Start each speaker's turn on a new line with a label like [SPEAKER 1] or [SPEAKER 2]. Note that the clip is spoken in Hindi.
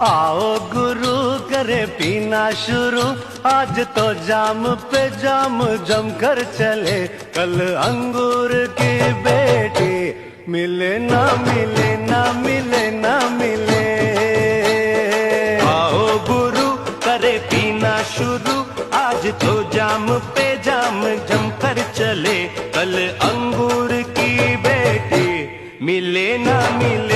[SPEAKER 1] आओ गुरु करे पीना शुरू, आज तो जाम पे जाम जम कर चले, कल अंगूर की बेटी मिले ना मिले ना मिले ना मिले। आओ गुरु करे पीना शुरू, आज तो जाम पे जाम जम कर चले, कल अंगूर की बेटी मिले ना मिले।